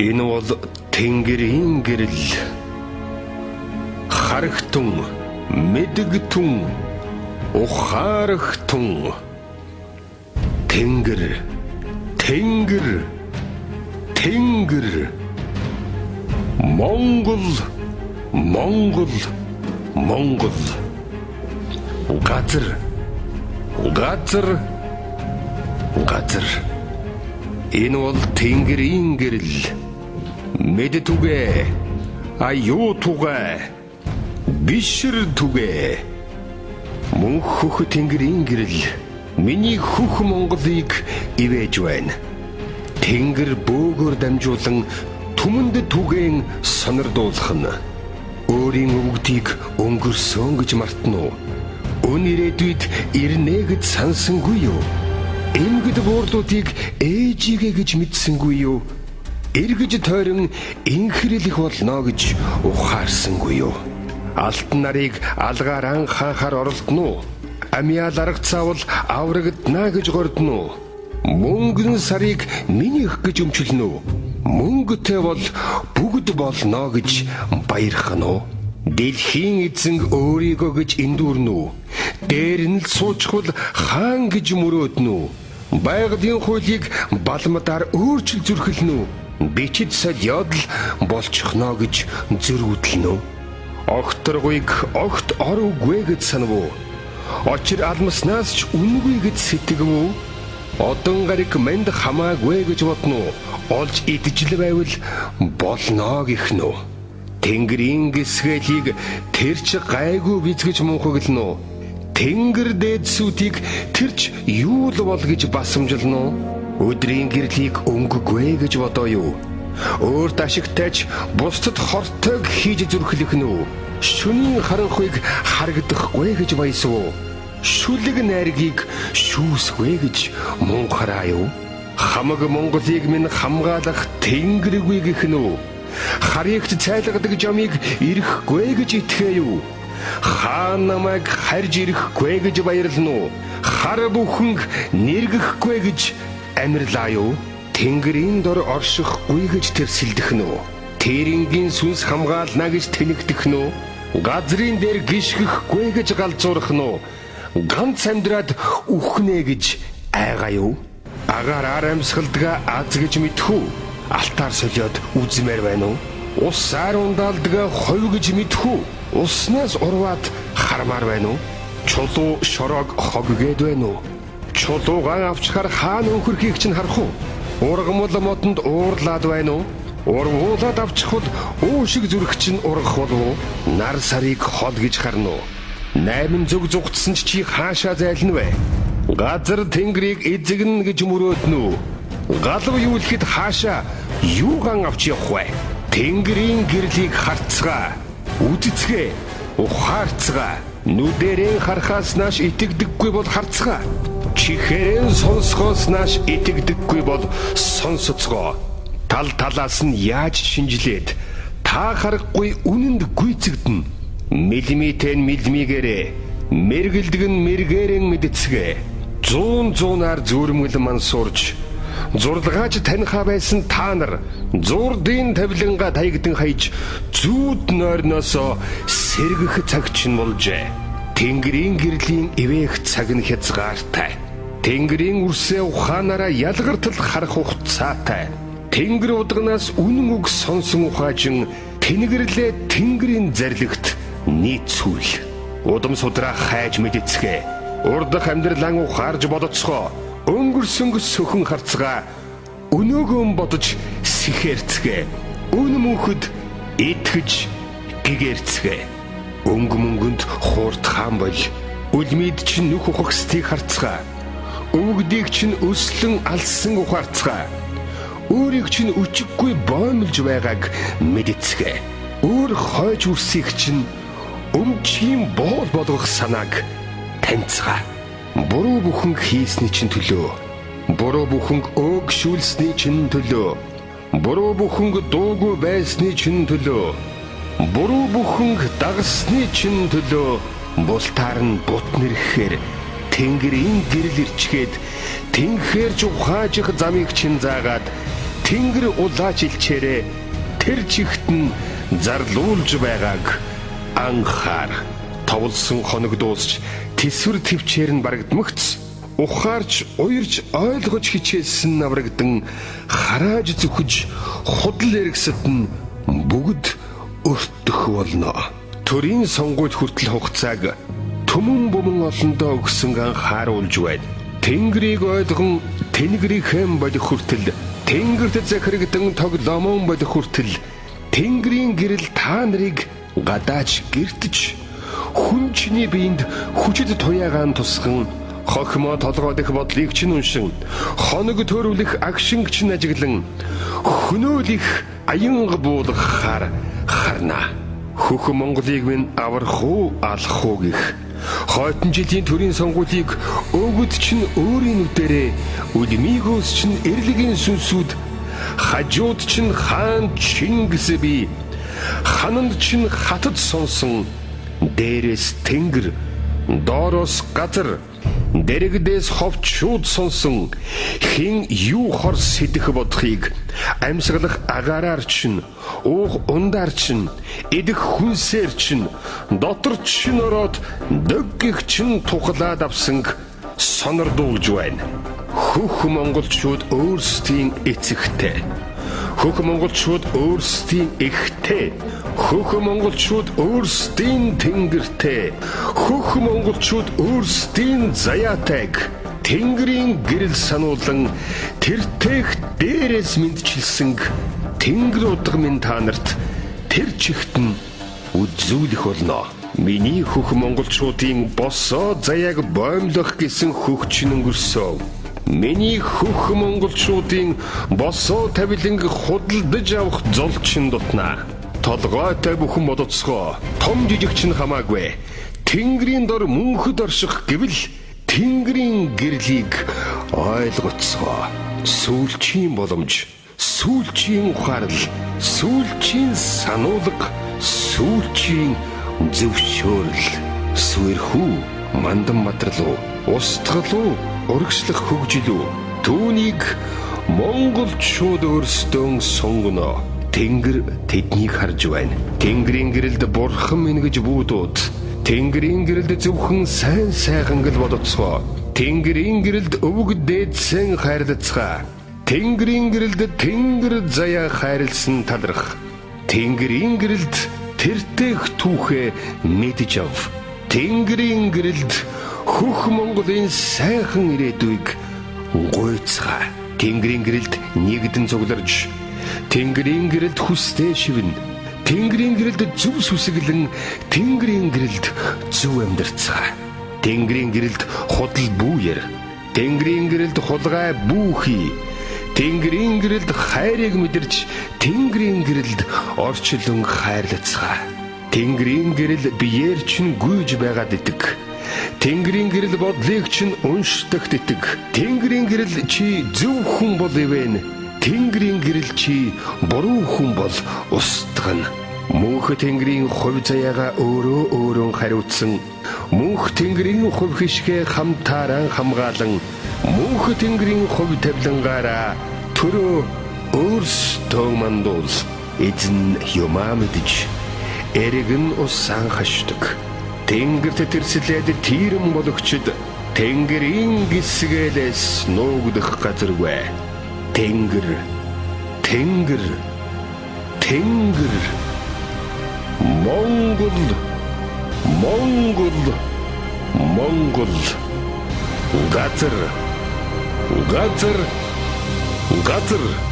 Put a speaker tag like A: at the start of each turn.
A: Энэ бол Тэнгэрийн гэрэл. Харагтун, мэдэгтун, ухаарахтун. Тэнгэр, Тэнгэр, Тэнгэр. Монгол, Монгол, Монгол. Газар, газар, газар. Энэ бол Тэнгэрийн гэрэл. Мэд түгэ, аюу түгэ, бишэр түгэ. Мөн хөх Тэнгэрийн гэрэл миний хөх Монголыг ивэж байна. Тэнгэр бөөгөр дамжуулан түмэнд түгээн сонирдуулах нь. Өөрийн өвгдийг өнгөрсөн гэж мартна уу? Өн ирээдүйд ирнэ гэж сансангүй юу? Эмгэл буурдуудыг ээжигээ гэж мэдсэнгүй юу? Эргэж тойрон инхрэлэх болно гэж ухаарсангүй юу? Алтан нарыг алгаар анхаахаар оролдоно уу? Амиал арга цаавал аврагдана гэж гордоно уу? Мөнгөн сарыг минийх гэж өмчлөнө үү? Мөнгөтэй бол бүгд болно гэж баярхан уу? Дэлхийн эзэн өөрийгөө гэж эндүрнэ үү? Дээр нь л суучхвал хаан гэж мөрөөднө үү? Байгалийн хуулийг балмадаар өөрчил зүрхэлнэ үү? Бичид содиод л болчихно гэж зөрүүдлэнэ үү? Огторгүйг огт ор үгүй гэж санав уу? Очир алмаснаас ч үнгүй гэж сэтгэв үү? Одон гариг мэнд хамаагүй гэж бодно уу? Олж идэж л байвал болно гэх нь үү? Тэнгэрийн гисгэлийг тэрч гайгүй бизгэж мунхаглана уу? Тэнгэр дээдсүүдийг тэрч юу л бол гэж басамжилна уу? Өдрийн гэрлийг өнгөгүй гэж бодоо юу? Өөрт ашигтайч бусдад хортойг хийж зүрхлэх нь үү? Шөнийн харанхуйг харагдахгүй гэж баясав уу? Шүлэг найргийг шүүсгүй гэж мунхараа юу? Хамаг Монголыг минь хамгаалах Тэнгэргүй гэх нь үү? Харигт цайлгадаг жамыг ирэхгүй гэж итгэе юу? Хаан намайг харж ирэхгүй гэж баярлана уу? Хар бүхэнг нэргэхгүй гэж амирлаа юу? Тэнгэрийн дор оршихгүй гэж тэрсэлдэх нь үү? Тэрингийн сүнс хамгаална гэж тэнэгдэх нь үү? Газрын дээр гიშгэхгүй гэж галзуурах нь үү? Ганц амьдраад үхнэ гэж айгаа юу? Агаар арамсгалдгаа аз гэж мэдхүү? Алтаар солиод үзмээр байна уу? Усаар ундаалдгаа хов гэж мэдхүү? Уснаас урваад хармаар байна уу? Чулуу шороог хоггээд байна уу? Чулуугаан авчхаар хаана өнхөрхийг чинь харах уу? Ургамал модонд уурлаад байна уу? Урвуулаад авчихвал уушиг зүрх чинь ургах болов уу? Нар сарыг хол гэж харна уу? 8 зүг зүгтсэн чи хаашаа зайлна вэ? Газар Тэнгэрийг эзэгнэ гэж мөрөөднө үү? Галав юу ихэд хаашаа юугаан авч явах вэ? Тэнгэрийн гэрлийг харцгаа, үдцгээ, ухаарцгаа. Нүдэрээ харахаас нааш итгэдэггүй бол харцгаа. Чихээрэн сонсохоос нааш итгэдэггүй бол сонсоцгоо. Тал талаас нь яаж шинжилээд та харахгүй үнэнд гүйцэгдэн. Милимитэн милмигээрээ, мэргэлдэг нь мэргээрэн мэдцгээ. Зуунаар зүрмэл мансуурж зурлагаач таньхаа байсан та нар зурдын тавиланга таягдан хайж зүүд нойрносоо сэргэх цаг чинь болжээ. Тэнгэрийн гэрлийн ивэх цаг нь хязгаартай. Тэнгэрийн үрсээ ухаанаараа ялгартал харах хугацаатай. Тэнгэр удагнаас үнэн үг сонсон ухаажин тэнгэрлээ Тэнгэрийн зарилгт нийцүүл. Удам судраа хайж мэдцгээ. Урдах амьдралан ухаарж бодоцгоо. Өнгөрсөн сөхөн харцгаа өнөөгөө бодож сэхэрцгээ. Өн мөнхөд итгэж гэгэрцгээ. Өнгө мөнгөнд хуурт хаан бол үлмид чинь нүх ухагсдыг харцгаа. Өвгдийг чинь өслөн алсан ухаарцгаа. Өөрийг чинь өчиггүй боомлж байгааг мэдцгээ. Өөр хойж үрсийг чинь өмчийн боол болгох санааг таньцгаа. Буруу бүхэнг хийсний чинь төлөө. Буруу бүхэнг өөгшүүлсний чинь төлөө. Буруу бүхэнг дуугүй байсны чинь төлөө. Буруу бүхэнг дагсны чинь төлөө. Бултаар нь бут нэрхээр Тэнгэрийн гэрэл ирчгээд тэнхээрж ухаажих замыг чин заагаад тэнгэр улааж илчээрээ тэр чигт нь зарлуулж байгааг анхаар. Товлсон хоног дуусч тэсвэр төвчээр нь барагдмагц ухаарч уярж ойлгож хичээсэн наврагдан харааж зүхэж худал эргэсэд нь бүгд өртөх болно. Төрийн сонгуульд хүртэл хугацааг түмэн бумэн олондоо өгсөн анхааруулж байна. Тэнгэрийг ойлгон тэнгэрийнхэн бодох хүртэл, тэнгэрт захирагдан тоглоомон бодох хүртэл тэнгэрийн гэрэл та нарыг гадааж гэртэж хүн чиний биед хүчит туяагаан тусган хохимо толгой дэх бодлыг чинь уншин хоног төрүүлэх агшинг чинь ажиглан хөнөөлөх аянга буулгахаар харна. Хөх Монголыг минь аврах уу алах уу гэх хойтон жилийн төрийн сонгуулийг өгөд чинь өөрийн нүдэрээ үлмигөөс чинь эрлэгийн сүнсүүд хажууд чинь хаан Чингис би хананд чинь хатад сонсон дээрээс тэнгэр доороос газар дэрэгдээс ховчууд сонсон хин юу хор сэдэх бодохыг амьсгалах агаараар чинь уух ундаар чинь идэх хүнсээр чинь дотор чинь ороод дөггих чинь тухлаад авсанг сонордуулж байна. Хөх монголчууд өөрсдийн эцэгтэй, хөх монголчууд өөрсдийн эхтэй, хөх монголчууд өөрсдийн тэнгэртэй, хөх монголчууд өөрсдийн заяатайг тэнгэрийн гэрэл сануулан тэртех дээрээс мэдчилсэн тэнгэр удаг минь та нарт тэр чигт нь үзүүлэх болно. Миний хөх монголчуудын босоо заяаг боомлох гэсэн хөгч өнгөрсөв. Миний хөх монголчуудын босоо тавиланг худалдаж авах золчин дутнаа. Толгойтой бүхэн бодоцгоо. Том жижигч нь хамаагүй. Тэнгэрийн дор мөнхөд орших гэвэл тэнгэрийн гэрлийг ойлгоцгоо. Сүүлчийн боломж, сүүлчийн ухаарл, сүүлчийн сануулга, сүүлчийн зөвшөөрөл. Сүрхүү мандан матралуу, устгалуу, урагшлах хөгжилүү. Түүнийг монголчууд өөрсдөө сонгоно. Тэнгэр тэднийг харж байна. Тэнгэрийн гэрэлд бурхан минь гэж буудууд. Тэнгэрийн гэрэлд зөвхөн сайн сайхан гэл бодоцгоо. Тэнгэрийн гэрэлд өвөг дээдсэн хайрлацгаа. Тэнгэрийн гэрэлд тэнгэр заяа хайрлсан талрах. Тэнгэрийн гэрэлд тэртех түүхээ мэдж ав. Тэнгэрийн гэрэлд хөх Монголын сайхан ирээдүйг гуйцгаа. Тэнгэрийн гэрэлд нэгдэн цугларж, тэнгэрийн гэрэлд хүстэй шивнэ. Тэнгэрийн гэрэлд зөв сүсэглэн, тэнгэрийн гэрэлд зөв амьдарцгаа. Тэнгэрийн гэрэлд худал бүүер, тэнгэрийн гэрэлд хулгай бүүхий. Тэнгэрийн гэрэлд хайрыг мэдэрч, тэнгэрийн гэрэлд орчлон хайрлацгаа. Тэнгэрийн гэрэл биеэр чинь гүйж байгаад итэг. Тэнгэрийн гэрэл бодлыг чинь уншдагт итэг. Тэнгэрийн гэрэл чи зөв хүн бол ивэн. Тэнгэрийн гэрэл чи буруу хүн бол устгана. Мөнх тэнгэрийн хувь заяага өөрөө хариуцсан. Мөнх тэнгэрийн хувь хишгээ хамтааран хамгаалan. Мөнх тэнгэрийн хувь тавилангаараа төрөө өөрсдөө мандуул. Эзэн юмаа мэдж эргэн усан хашдаг. Тэнгэрт тэрслээд тийрэн бологчд тэнгэрийн гисгэлээс нуугдах газаргүй. Тэнгэр, тэнгэр, тэнгэр. Монгол, Монгол, Монгол. Газар, газар, газар.